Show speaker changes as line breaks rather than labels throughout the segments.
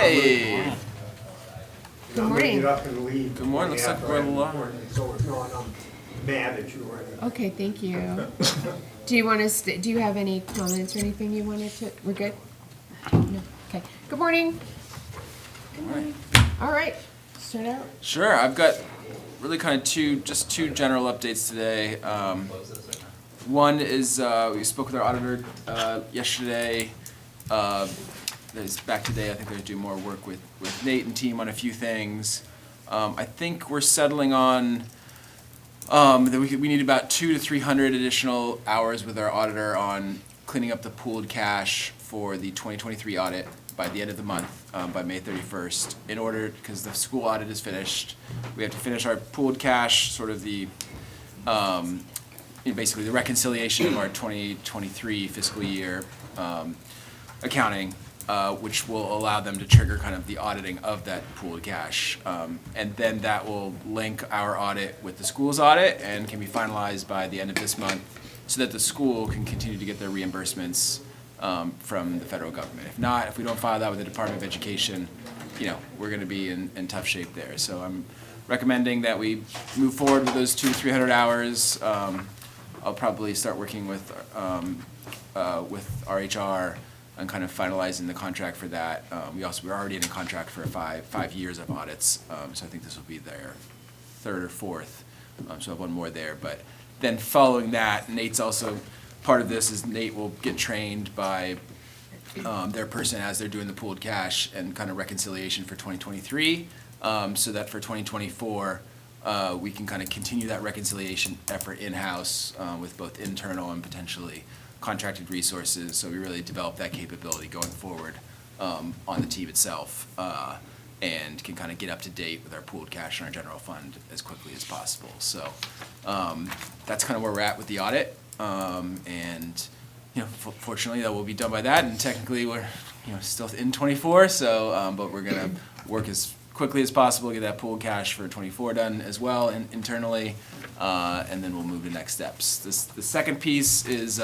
Hey.
Good morning.
Get up and leave.
Good morning. Looks like we're live.
So it's not, I'm mad at you or anything.
Okay, thank you. Do you want to, do you have any comments or anything you wanted to, we're good? No, okay. Good morning. Good morning. All right, start out.
Sure. I've got really kind of two general updates today. One is we spoke with our auditor yesterday. Is back today. I think they're doing more work with Nate and team on a few things. I think we're settling on that we need about 200 to 300 additional hours with our auditor on cleaning up the pooled cash for the 2023 audit by the end of the month, by May 31st, in order, because the school audit is finished. We have to finish our pooled cash, sort of the, basically the reconciliation of our 2023 fiscal year accounting, which will allow them to trigger kind of the auditing of that pooled cash. And then that will link our audit with the school's audit and can be finalized by the end of this month so that the school can continue to get their reimbursements from the federal government. If not, if we don't file that with the Department of Education, we're going to be in tough shape there. So I'm recommending that we move forward with those 200 to 300 hours. I'll probably start working with RHR and kind of finalizing the contract for that. We're already in a contract for five years of audits, so I think this will be their third or fourth. So I have one more there. But then following that, Nate's also part of this. Is Nate will get trained by their person as they're doing the pooled cash and kind of reconciliation for 2023, so that for 2024 we can kind of continue that reconciliation effort in-house with both internal and potentially contracted resources, so we really develop that capability going forward on the team itself, and can kind of get up to date with our pooled cash and our general fund as quickly as possible. So that's kind of where we're at with the audit, and fortunately that will be done by that. And technically we're still in 24, so but we're gonna work as quickly as possible to get that pooled cash for 24 done as well internally, and then we'll move to next steps. The second piece is,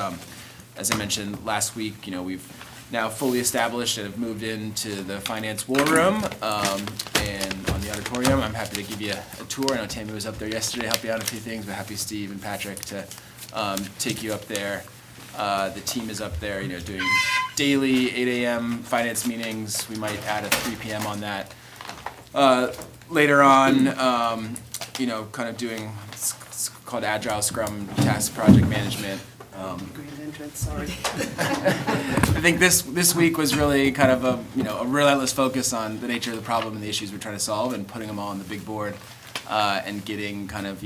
as I mentioned last week, we've now fully established and have moved into the finance war room and on the auditorium. I'm happy to give you a tour. I know Tammy was up there yesterday, help you out on a few things, but happy Steve and Patrick to take you up there. The team is up there, doing daily 8 a.m. finance meetings. We might add a 3 p.m. on that. Later on, kind of doing, it's called Agile Scrum Task Project Management.
Grand entrance, sorry.
I think this week was really kind of a relentless focus on the nature of the problem and the issues we're trying to solve, and putting them all on the big board, and getting kind of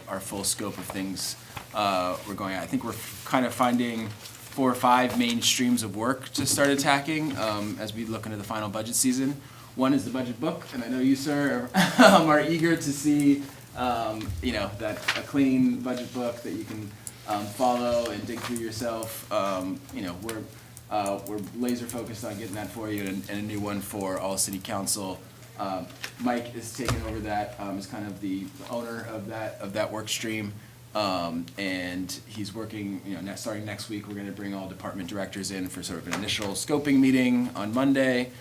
our full scope of things we're going at. I think we're kind of finding 4 or 5 main streams of work to start attacking as we look into the final budget season. One is the budget book, and I know you, sir, are eager to see that a clean budget book that you can follow and dig through yourself. We're laser focused on getting that for you, and a new one for all city council. Mike is taking over that as kind of the owner of that work stream, and he's working. Starting next week, we're going to bring all department directors in for sort of an initial scoping meeting on Monday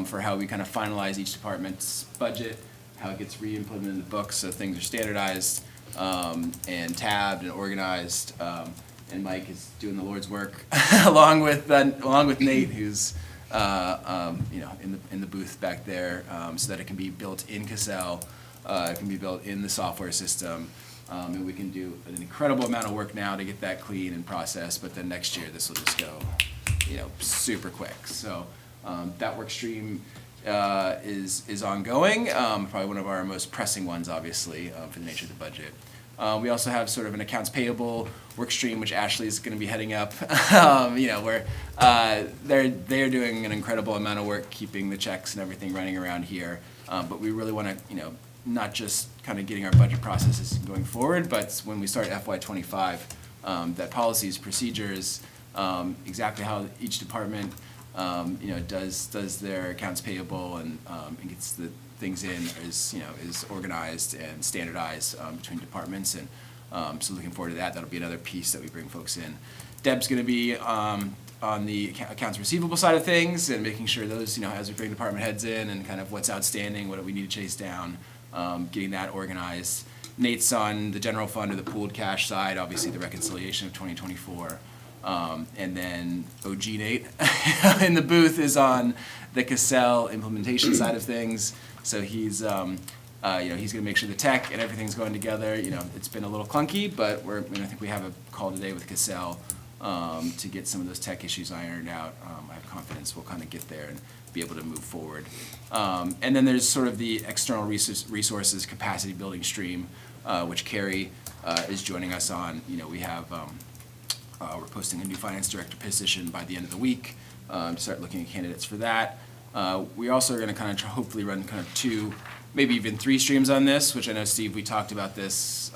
for how we kind of finalize each department's budget, how it gets re-implemented in the book, so things are standardized and tabbed and organized, and Mike is doing the Lord's work along with Nate, who's in the booth back there, so that it can be built in Cassell, it can be built in the software system, and we can do an incredible amount of work now to get that clean and processed. But then next year this will just go, super quick. So that work stream is ongoing, probably one of our most pressing ones, obviously, for the nature of the budget. We also have sort of an accounts payable work stream, which Ashley is going to be heading up. Where they're doing an incredible amount of work keeping the checks and everything running around here. But we really want to, not just kind of getting our budget processes going forward, but when we start FY25, that policies, procedures, exactly how each department does their accounts payable and gets the things in is organized and standardized between departments, and so looking forward to that. That'll be another piece that we bring folks in. Deb's going to be on the accounts receivable side of things and making sure those, as we bring department heads in and kind of what's outstanding, what do we need to chase down, getting that organized. Nate's on the general fund or the pooled cash side, obviously the reconciliation of 2024. And then OG Nate in the booth is on the Cassell implementation side of things. So he's, he's going to make sure the tech and everything's going together. It's been a little clunky, but I think we have a call today with Cassell to get some of those tech issues ironed out. I have confidence we'll kind of get there and be able to move forward. And then there's sort of the external resources capacity building stream, which Carrie is joining us on. We have, we're posting a new finance director position by the end of the week to start looking at candidates for that. We also are going to kind of hopefully run kind of 2, maybe even 3 streams on this, which I know, Steve, we talked about this,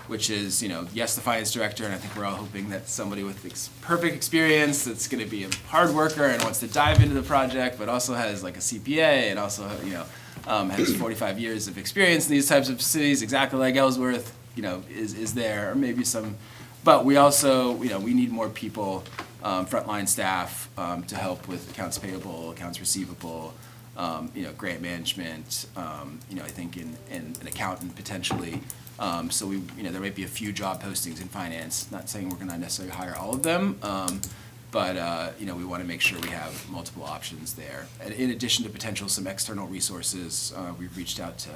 which is, yes, the finance director, and I think we're all hoping that somebody with perfect experience that's going to be a hard worker and wants to dive into the project, but also has like a CPA and also, has 45 years of experience in these types of cities, exactly like Ellsworth, is there, or maybe some, but we also, we need more people, frontline staff, to help with accounts payable, accounts receivable, grant management, I think in an accountant potentially. So there might be a few job postings in finance, not saying we're gonna necessarily hire all of them, but we wanna make sure we have multiple options there. And in addition to potential some external resources, we've reached out to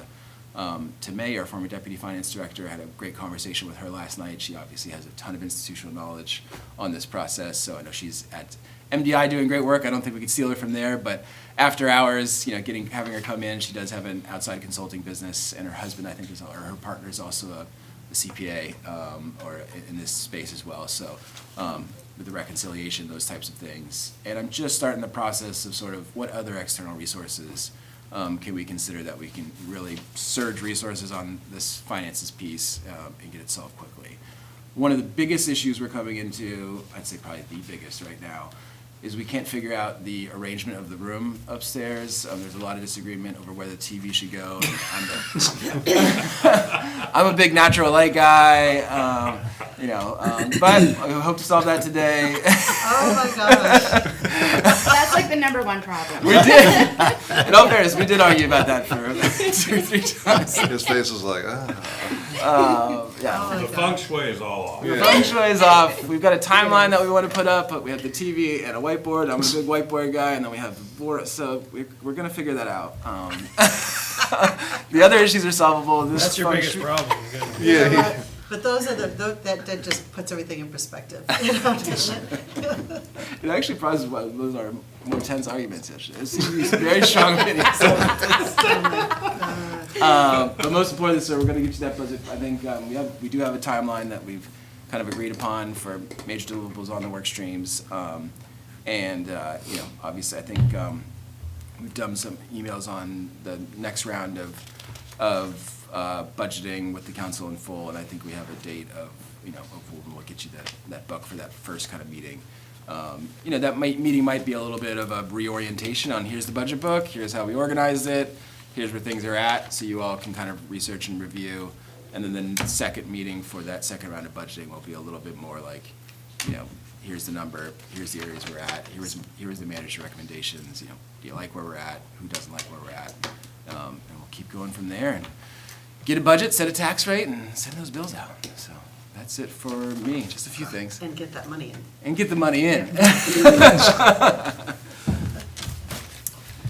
May, our former deputy finance director. I had a great conversation with her last night. She obviously has a ton of institutional knowledge on this process, so I know she's at MDI doing great work. I don't think we could steal her from there, but after hours, having her come in, she does have an outside consulting business, and her husband, I think, or her partner is also a CPA, or in this space as well. So with the reconciliation, those types of things. And I'm just starting the process of sort of what other external resources can we consider that we can really surge resources on this finances piece and get it solved quickly. One of the biggest issues we're coming into, I'd say probably the biggest right now, is we can't figure out the arrangement of the room upstairs. There's a lot of disagreement over where the TV should go. I'm a big natural light guy, but I hope to solve that today.
Oh my gosh.
That's like the number 1 problem.
We did. In all fairness, we did argue about that for 2 or 3 times.
His face was like,
Yeah.
The feng shui is all off.
The feng shui is off. We've got a timeline that we want to put up, but we have the TV and a whiteboard. I'm a big whiteboard guy, and then we have the board. So we're going to figure that out. The other issues are solvable.
That's your biggest problem.
yeah.
But those are that just puts everything in perspective.
It actually probably is why those are more tense arguments yesterday. It seems to be some very strong opinions. But most importantly, sir, we're going to get you that budget. I think we do have a timeline that we've kind of agreed upon for major deliverables on the work streams. Obviously, I think we've done some emails on the next round of budgeting with the council in full, and I think we have a date of when we'll get you that book for that first kind of meeting. That meeting might be a little bit of a reorientation on here's the budget book, here's how we organized it, here's where things are at, so you all can kind of research and review. And then the second meeting for that second round of budgeting will be a little bit more like, here's the number, here's the areas we're at, here's the manager recommendations, do you like where we're at, who doesn't like where we're at, and we'll keep going from there and get a budget, set a tax rate, and send those bills out. So that's it for me, just a few things.
And get that money in.
And get the money in.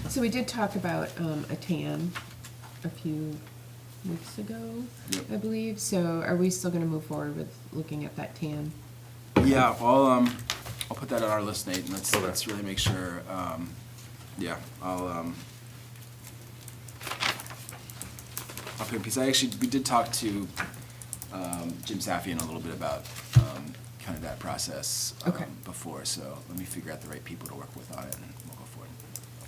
So we did talk about a TAN a few weeks ago,
Yep.
I believe. So are we still going to move forward with looking at that TAN?
Yeah, I'll put that on our list, Nate, and let's really make sure. Because we did talk to Jim Safian a little bit about kind of that process
Okay.
before, so let me figure out the right people to work with on it, and we'll go forward.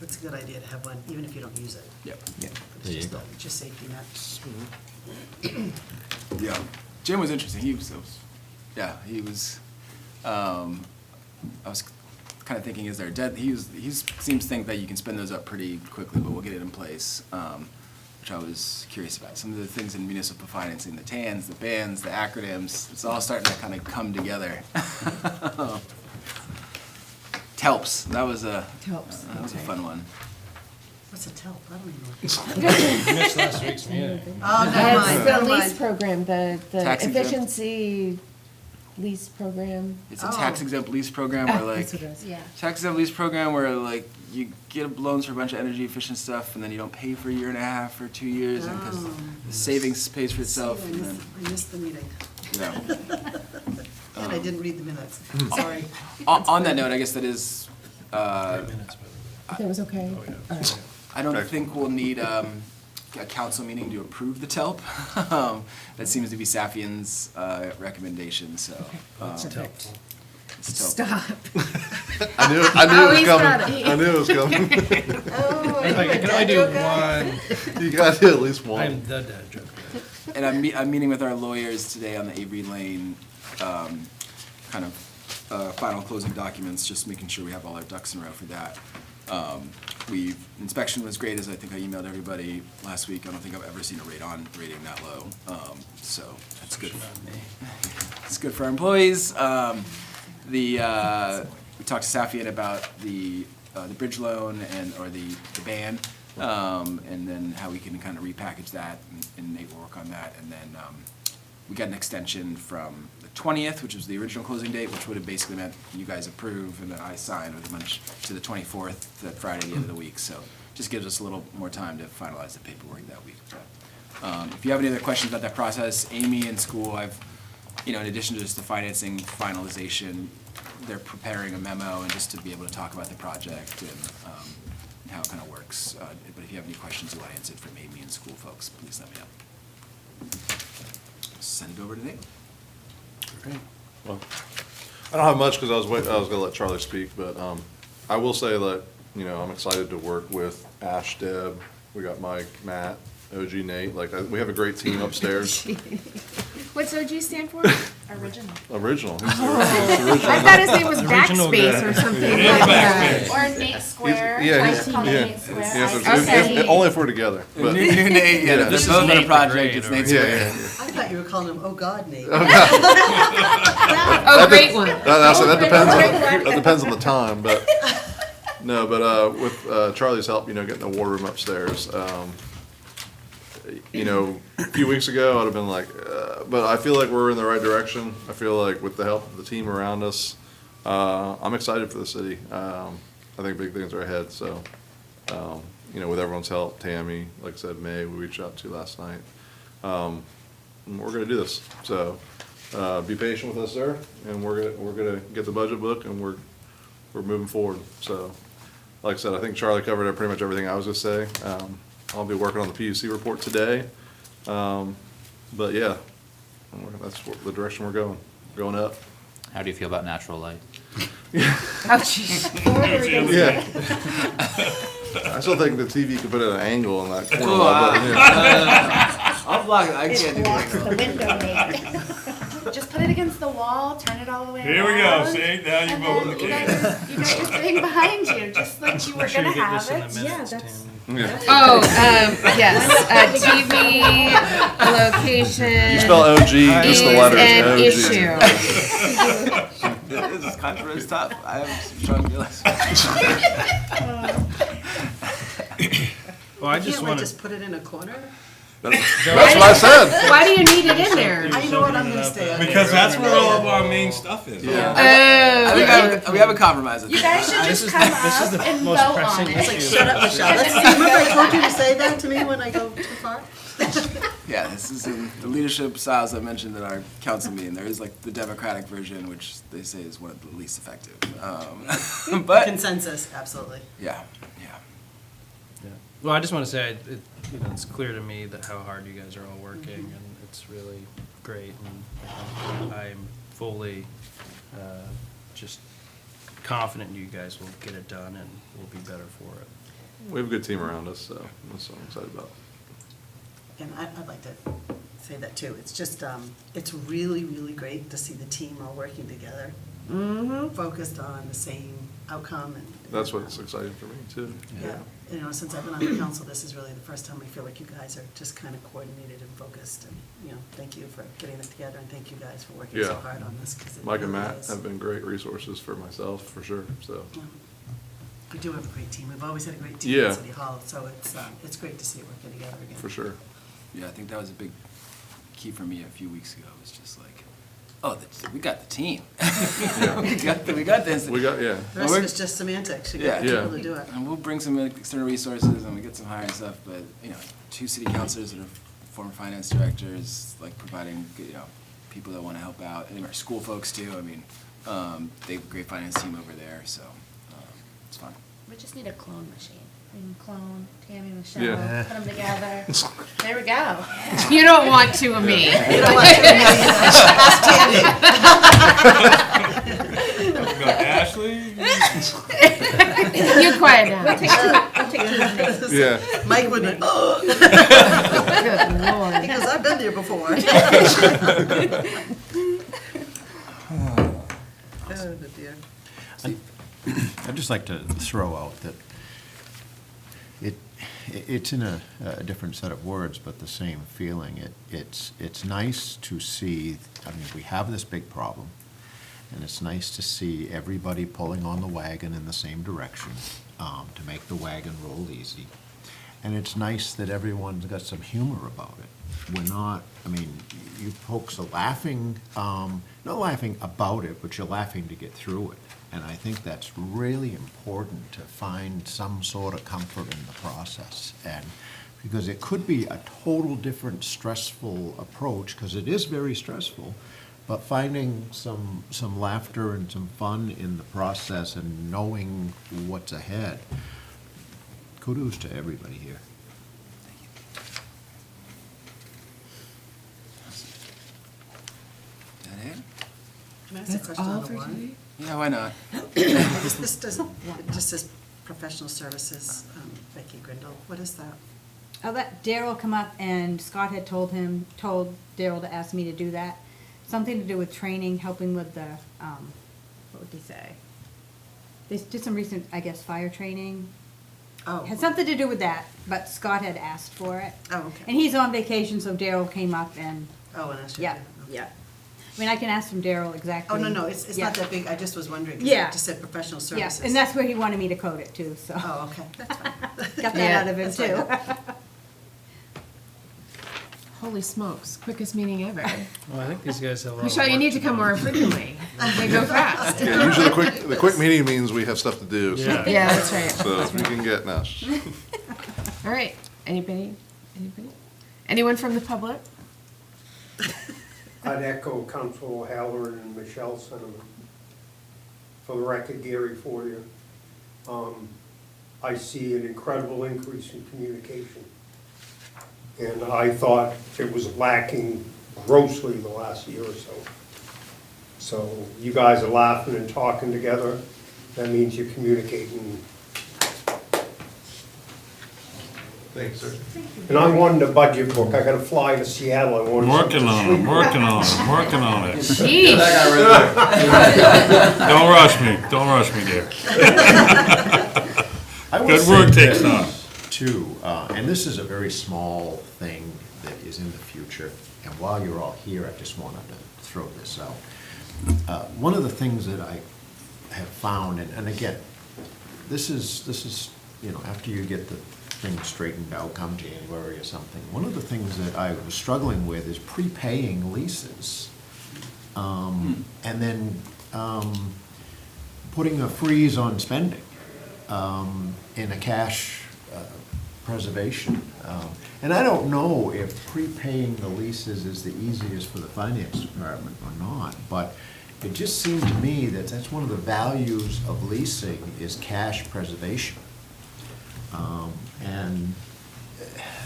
It's a good idea to have one, even if you don't use it.
Yep.
It's just safety net.
Yeah. Jim was interesting. He was. I was kind of thinking, is there a dead? He seems to think that you can spin those up pretty quickly, but we'll get it in place. Which I was curious about. Some of the things in municipal financing, the TANs, the bands, the acronyms, it's all starting to kind of come together. TELPS, that was a
Helps. Okay.
fun one.
What's a TELP? I don't even know what
You missed last week's meeting.
Oh, never
That's
mind,
the
never
lease
mind.
program, the
Tax exempt.
efficiency lease program.
It's a
Oh.
tax exempt lease program
Ah,
where like,
that's what it is.
Yeah.
tax exempt lease program where like you get loans for a bunch of energy efficient stuff and then you don't pay for a year and a half or 2 years and because
Oh.
the savings pays for itself.
See,
And then,
I missed the meeting.
yeah.
And I didn't read the minutes.
Hmm.
Sorry.
On that note, I guess that is,
3 minutes, but.
That was okay?
Oh, yeah.
All right.
I don't think we'll need a council meeting to approve the TELP. That seems to be Safian's recommendation, so.
Perfect.
it's TELP.
Stop.
I knew
Oh,
it was
he's
coming.
got it.
I knew it was coming.
Oh,
I can only do one.
You gotta do at least
I'm
one.
the dad joke.
And I'm meeting with our lawyers today on the Avery Lane, kind of final closing documents, just making sure we have all our ducks in a row for that. Inspection was great, as I think I emailed everybody last week. I don't think I've ever seen a radon rating that low, so that's good. It's good for our employees. We talked to Safian about the bridge loan or the ban, and then how we can kind of repackage that, and Nate will work on that. And then we got an extension from the 20th, which was the original closing date, which would have basically meant you guys approve and then I sign with a bunch to the 24th, that Friday, the end of the week. So just gives us a little more time to finalize the paperwork that week. If you have any other questions about that process, Amy in school, in addition to just the financing finalization, they're preparing a memo and just to be able to talk about the project and how it kind of works. But if you have any questions you want answered from Amy and school folks, please let me know. Send it over to Nate.
Well, I don't have much because I was gonna let Charlie speak, but I will say that, I'm excited to work with Ash, Deb. We got Mike, Matt, OG, Nate. Like, we have a great team upstairs.
What's OG stand for?
Original.
Original. He's the
I thought his name was
Original
Backspace
guy.
or something like that.
Or Nate Square.
Yeah,
I
he's,
call him
yeah.
Nate Square.
Yeah,
I
if- only if we're together. But
New Nate, yeah,
This
they're
is
both on a
Nate the
project,
Great
it's
over
Nate
here.
Square.
I thought you were calling him, oh God, Nate.
Oh, great one.
that depends on the time, but no, but with Charlie's help, getting the war room upstairs. A few weeks ago, I'd have been like, but I feel like we're in the right direction. I feel like with the help of the team around us, I'm excited for the city. I think big things are ahead. So, with everyone's help, Tammy, like I said, May, we reached out to last night. We're gonna do this. So, be patient with us, sir, and we're gonna get the budget book, and we're moving forward. So, like I said, I think Charlie covered pretty much everything I was gonna say. I'll be working on the PUC report today. But yeah, that's the direction we're going up.
How do you feel about natural light?
Oh, jeez.
Yeah. I still think the TV could put it at an angle in that corner.
Cool,
but, yeah.
I'll block it, I can't do
Blocks
that.
the window, Nate. Just put it against the wall, turn it all the way
Here we go,
around,
see, now you're
and
moving
then
the
you
camera.
got your thing behind you, just like you were
Sure
gonna
you get
have
this in the
it.
minutes,
that's-
Tammy.
Yeah.
Oh, yes, TV, location.
You spell OG, just the letters
is
OG.
an issue.
This is controversial stuff. I have some strong feelings.
Well, I
Can't
just
we
want
just
to.
put it in a corner?
That's what I said.
Why do you need it in there?
I know what I'm gonna stay on.
Because that's where all of our main stuff is.
I think we have a compromise.
You guys should
This
just
is
come
the
up and
most
vote on
pressing
it.
issue.
Shut up, Michelle. Let's see, remember I told you to say that to me when I go too far?
Yeah, this is in the leadership styles I mentioned at our council meeting. There is like the Democratic version, which they say is one of the least effective. But,
Consensus, absolutely.
yeah.
Well, I just want to say, it's clear to me that how hard you guys are all working, and it's really great, and I'm fully just confident you guys will get it done, and we'll be better for it.
We have a good team around us, so that's what I'm excited about.
And I'd like to say that too. It's just, it's really, really great to see the team all working together. Focused on the same outcome and.
That's what's exciting for me too.
Yeah, you know, since I've been on the council, this is really the first time I feel like you guys are just kind of coordinated and focused, and, you know, thank you for getting it together, and thank you guys for working so
Yeah.
hard on this, because it
Mike and
really
Matt
is.
have been great resources for myself, for sure, so.
Yeah. We do have a great team. We've always had a great team
Yeah.
at City Hall, so it's great to see it working together again.
For sure.
Yeah, I think that was a big key for me a few weeks ago. It was just like, oh, we got the team. we got this.
We got, yeah.
The rest of it's just semantics. You got the
Yeah.
people to do it.
And we'll bring some external resources and we get some hiring stuff, but, you know, 2 city councilors that are former finance directors, like providing, you know, people that want to help out, and our school folks too. I mean, they have a great finance team over there, so it's fun.
We just need a clone machine. We can clone Tammy, Michelle,
Yeah.
put them together. There we go.
You don't want 2 of me.
You know what? Ask Tammy.
We got Ashley.
You quiet down.
We'll take 2 of me.
Yeah.
Mike wouldn't, oh,
Good Lord.
because I've been there before. Oh, dear.
I'd just like to throw out that it's in a different set of words, but the same feeling. It's nice to see, I mean, we have this big problem, and it's nice to see everybody pulling on the wagon in the same direction to make the wagon roll easy. And it's nice that everyone's got some humor about it. We're not, I mean, you folks are laughing, not laughing about it, but you're laughing to get through it. And I think that's really important, to find some sort of comfort in the process. And because it could be a total different stressful approach, because it is very stressful, but finding some laughter and some fun in the process and knowing what's ahead. Kudos to everybody here.
Is that it?
Can I ask a
That's
question
all
on the
for
warrant?
today?
Yeah, why not?
This doesn't, it just says professional services, Becky Grindle. What is that?
I'll let Daryl come up, and Scott had told Daryl to ask me to do that. Something to do with training, helping with the, what would he say? They did some recent, I guess, fire training.
Oh.
Had something to do with that, but Scott had asked for it.
Oh, okay.
And he's on vacation, so Daryl came up and,
Oh, and I should.
yeah, yeah. I mean, I can ask from Daryl exactly.
Oh, no, it's
Yeah.
not that big. I just was wondering, because
Yeah.
it just said professional
Yeah,
services.
and that's where he wanted me to code it too, so.
Oh, okay, that's fine.
Got that
Yeah.
out of him
That's
too.
fine.
Holy smokes, quickest meeting ever.
Well, I think these guys have a lot of
Michelle, you
work
need to come
do.
more frequently. They go fast.
Yeah, usually the quick meeting means we have stuff to do, so.
Yeah.
Yeah, that's right.
So if we can get, no.
All right, anybody? Anyone from the public?
I'd echo Council Halloran and Michelle's sentiment. For the record, Gary Fortier, I see an incredible increase in communication. And I thought it was lacking grossly the last year or so. So you guys are laughing and talking together, that means you're communicating.
Thanks, sir.
And I wanted a budget book, I gotta fly to Seattle, I wanted something
Working
to
on
sleep
it,
on.
working on it.
Sheesh.
Don't rush me, dear.
I will
Good
say
work takes
this,
time.
Too, and this is a very small thing that is in the future, and while you're all here, I just wanted to throw this out. One of the things that I have found, and again, this is, you know, after you get the thing straightened out come January or something, one of the things that I was struggling with is prepaying leases. And then putting a freeze on spending in a cash preservation. And I don't know if prepaying the leases is the easiest for the finance department or not, but it just seemed to me that that's one of the values of leasing is cash preservation. And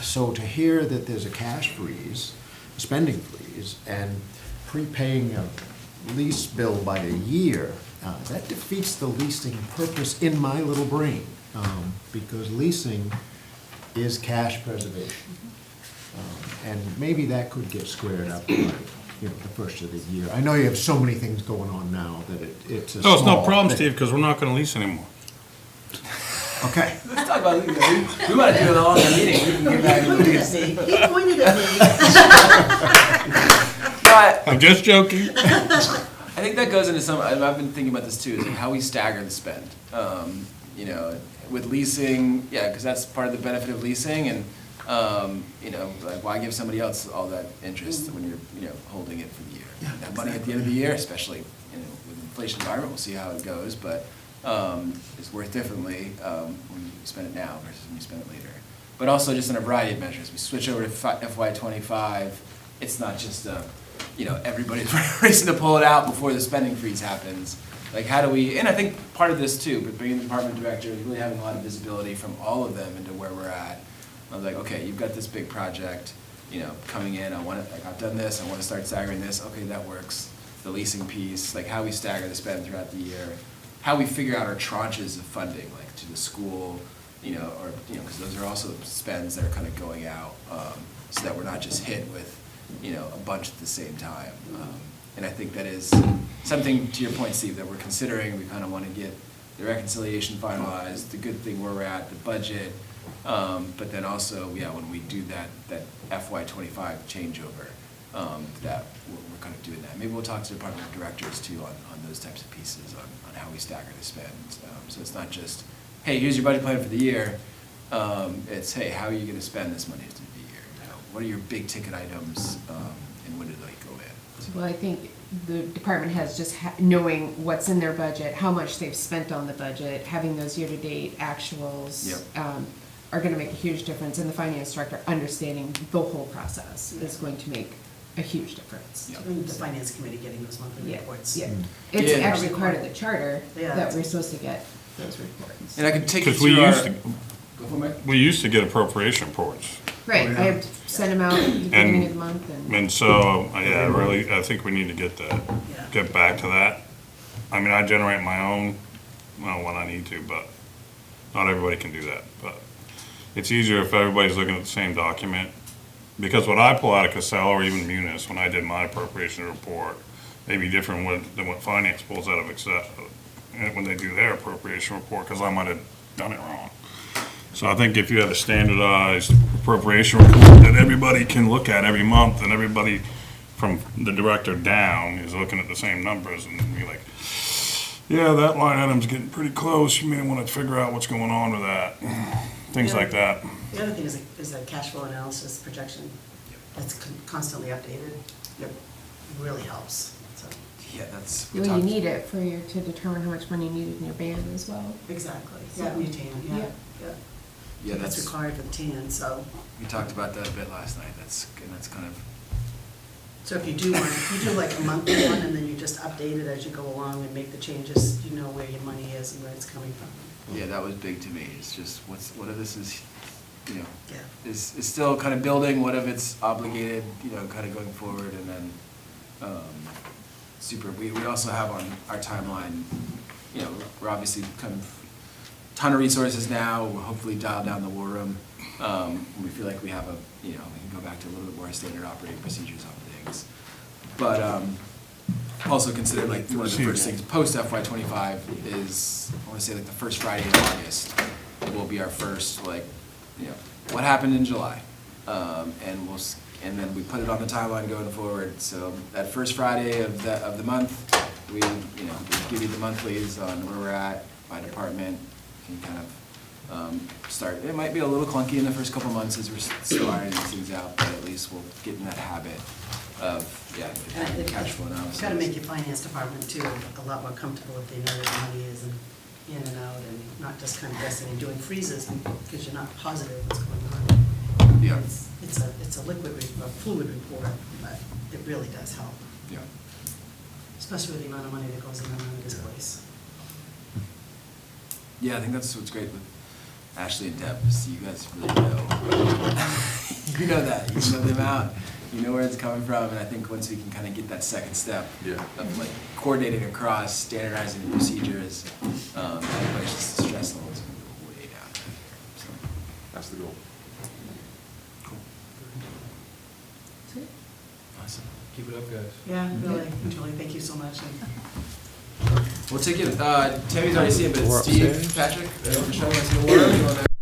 so to hear that there's a cash freeze, a spending freeze, and prepaying a lease bill by a year, that defeats the leasing purpose in my little brain, because leasing is cash preservation. And maybe that could get squared up by, you know, the first of the year. I know you have so many things going on now that it's a
No, it's no
small
problem,
thing.
Steve, because we're not gonna lease anymore.
Okay.
Let's talk about, we want to do a longer meeting, we can get back
He
to
pointed
this.
at me, he pointed at me.
But
I'm just joking.
I think that goes into some, I've been thinking about this too, is like how we stagger the spend. You know, with leasing, yeah, because that's part of the benefit of leasing, and, you know, like, why give somebody else all that interest when you're, you know, holding it for the year? That money at the end of the year, especially, you know, with the inflation environment, we'll see how it goes, but, it's worth differently, when you spend it now versus when you spend it later. But also just in a variety of measures, we switch over to FY '25, it's not just, you know, everybody's racing to pull it out before the spending freeze happens. Like, how do we, and I think part of this too, but bringing the department directors, really having a lot of visibility from all of them into where we're at. I was like, okay, you've got this big project, you know, coming in, I want to, like, I've done this, I want to start staggering this, okay, that works. The leasing piece, like how we stagger the spend throughout the year, how we figure out our tranches of funding, like to the school, you know, or, you know, because those are also spends that are kind of going out, so that we're not just hit with, you know, a bunch at the same time. And I think that is something, to your point, Steve, that we're considering. We kind of want to get the reconciliation finalized, the good thing where we're at, the budget, but then also, yeah, when we do that FY '25 changeover, that we're kind of doing that. Maybe we'll talk to department directors too on those types of pieces, on how we stagger the spend. So it's not just, hey, here's your budget plan for the year. It's, hey, how are you going to spend this money through the year? You know, what are your big ticket items, and when do they go in?
Well, I think the department has just knowing what's in their budget, how much they've spent on the budget, having those year-to-date actuals.
Yep.
Are gonna make a huge difference, and the finance director understanding the whole process is going to make a huge difference.
Yep.
And the finance committee getting those monthly
Yeah,
reports.
yeah. It's
Yeah.
actually part of the charter
Yeah.
that we're supposed to get those reports.
And I can take you
Because we
through our.
used to,
Go for it.
we used to get appropriation reports.
Right, I have sent them out at the beginning of the month,
And so, yeah, really, I think we need to
Yeah.
get back to that. I mean, I generate my own, well, when I need to, but not everybody can do that. But it's easier if everybody's looking at the same document. Because what I pull out of Casella or even Munis, when I did my appropriation report, may be different than what finance pulls out of Excel when they do their appropriation report, because I might have done it wrong. So I think if you have a standardized appropriation report that everybody can look at every month, and everybody from the director down is looking at the same numbers, and be like, yeah, that line item's getting pretty close, you may want to figure out what's going on with that, things like that.
The other thing is a cash flow analysis projection that's constantly updated. It really helps, so.
Yeah, that's.
well, you need it for you to determine how much money you need in your band as well.
Exactly.
So-
Yeah, Mutan, yeah,
Yeah.
yeah.
Yeah,
That's
that's,
required for the tan, so.
we talked about that a bit last night, that's kind of,
So if you do one, if you do like a monthly one, and then you just update it as you go along and make the changes, you know where your money is and where it's coming from.
yeah, that was big to me, it's just, what if this is, you know,
Yeah.
is still kind of building, what if it's obligated, you know, kind of going forward, and then, we also have on our timeline, you know, we're obviously kind of, ton of resources now, we'll hopefully dial down the war room. We feel like we have a, you know, we can go back to a little bit more standard operating procedures on things. But, also consider like one of the first things, post FY '25 is, I wanna say like the first Friday in August will be our first, like, you know, what happened in July? And then we put it on the timeline going forward, so that first Friday of the month, we, you know, we give you the monthlies on where we're at by department, can kind of, start, it might be a little clunky in the first couple months as we're still ironing these things out, but at least we'll get in that habit of, yeah,
And I think
cash flow analysis.
It's gotta make your finance department too a lot more comfortable if they know where the money is and in and out, and not just kind of guessing and doing freezes because you're not positive what's going on.
Yeah.
It's a liquid, a fluid report, but it really does help,
Yeah.
especially with the amount of money that goes in and out of this place.
Yeah, I think that's what's great with Ashley and Deb, is you guys really know. You know that, you know the amount, you know where it's coming from, and I think once we can kind of get that second step
Yeah.
of like coordinating across, standardizing the procedures, everybody's just stress levels are gonna go way down. So,
That's the goal.
cool.
Sweet.
Awesome.
Keep it up, guys.
Yeah, really, Julie, thank you so much. And
We'll take it, Tammy's already seen it, but
We're
Steve,
upstairs.
Patrick, Michelle, want to see the water? You wanna-